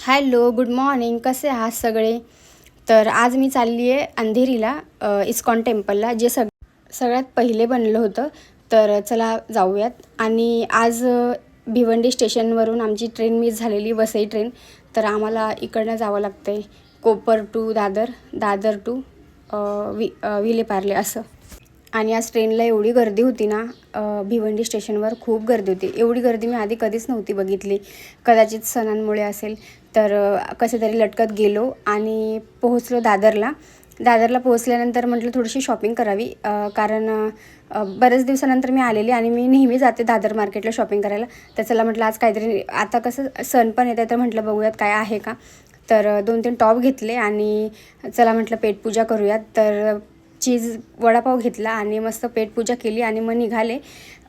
Hello, good morning. कसे आहात सगळे? तर आज मी चालली आहे अंधेरीला, इस्कॉन टेम्पलला, जे सगळ्यात पहिले बनलं होतं. तर चला जाऊयात. आणि आज भिवंडी स्टेशनवरून आमची ट्रेन मिस झालेली, वसई ट्रेन. तर आम्हाला इकडनं जावं लागतं आहे, कोपर टू दादर, दादर टू विलेपार्ले असं. आणि आज ट्रेनला एवढी गर्दी होती ना, भिवंडी स्टेशनवर खूप गर्दी होती. एवढी गर्दी मी आधी कधीच नव्हती बघितली. कदाचित सणांमुळे असेल. तर कसे तरी लटकत गेलो आणि पोहोचलो दादरला. दादरला पोहोचल्यानंतर म्हटलं थोडीशी शॉपिंग करावी, कारण बऱ्याच दिवसानंतर मी आलेली आणि मी नेहमी जाते दादर मार्केटला शॉपिंग करायला. तर चला म्हटलं आज काहीतरी, आता कसं सण पण येत आहे, तर म्हटलं बघूयात काय आहे का. तर 2-3 टॉप घेतले आणि चला म्हटलं पेटपूजा करूयात. तर चीज वडापाव घेतला आणि मस्त पेटपूजा केली आणि मग निघाले.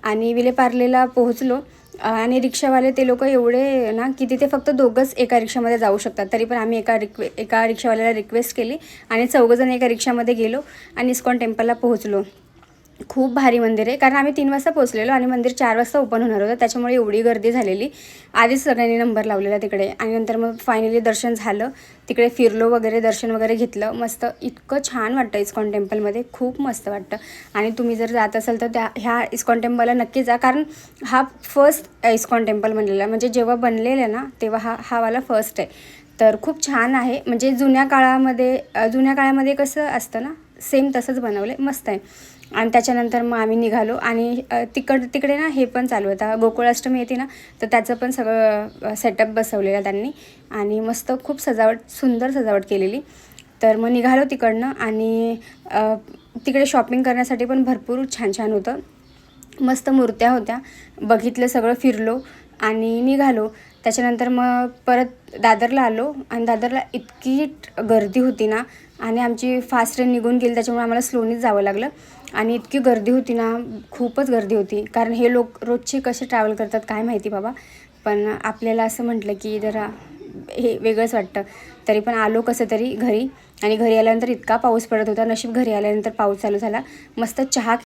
आणि विलेपार्लेला पोहोचलो. आणि रिक्षावाले ते लोक एवढे ना, की तिथे फक्त दोघंच एका रिक्षामध्ये जाऊ शकतात. तरी पण आम्ही एका रिक्षावाल्याला रिक्वेस्ट केली आणि चौघंजण एका रिक्षामध्ये गेलो आणि इस्कॉन टेम्पलला पोहोचलो. खूप भारी मंदिर आहे, कारण आम्ही 3 वाजता पोहोचलेलो आणि मंदिर 4 वाजता ओपन होणार होतं. त्याच्यामुळे एवढी गर्दी झालेली. आधीच सगळ्यांनी नंबर लावलेला तिकडे. आणि नंतर मग फायनली दर्शन झालं. तिकडे फिरलो वगैरे, दर्शन वगैरे घेतलं. मस्त इतकं छान वाटतं इस्कॉन टेम्पलमध्ये, खूप मस्त वाटतं. आणि तुम्ही जर जात असाल तर ह्या इस्कॉन टेम्पलला नक्की जा, कारण हा फर्स्ट इस्कॉन टेम्पल बनलेला, म्हणजे जेव्हा बनलेलं ना तेव्हा हा वाला फर्स्ट आहे. तर खूप छान आहे. म्हणजे जुन्या काळामध्ये कसं असतं ना, सेम तसंच बनवलं आहे. मस्त आहे. आणि त्याच्यानंतर मग आम्ही निघालो आणि तिकडे ना हे पण चालू होतं, गोकुळाष्टमी येते ना, तर त्याचं पण सगळं सेटअप बसवलेलं त्यांनी. आणि मस्त खूप सुंदर सजावट केलेली. तर मग निघालो तिकडनं. आणि तिकडे शॉपिंग करण्यासाठी पण भरपूर छान छान होतं. मस्त मूर्त्या होत्या, बघितलं, सगळं फिरलो आणि निघालो. त्याच्यानंतर मग परत दादरला आलो. आणि दादरला इतकी गर्दी होती ना, आणि आमची फास्ट ट्रेन निघून गेली, त्याच्यामुळे आम्हाला स्लोनीच जावं लागलं. आणि इतकी गर्दी होती ना, खूपच गर्दी होती. कारण हे लोक रोजचे कसे ट्रॅव्हल करतात काय माहिती बाबा. पण आपल्याला असं म्हटलं की जरा हे वेगळंच वाटतं. तरी पण आलो कसं तरी घरी. आणि घरी आल्यानंतर इतका पाऊस पडत होता. नशीब घरी आल्यानंतर पाऊस चालू झाला. मस्त चहा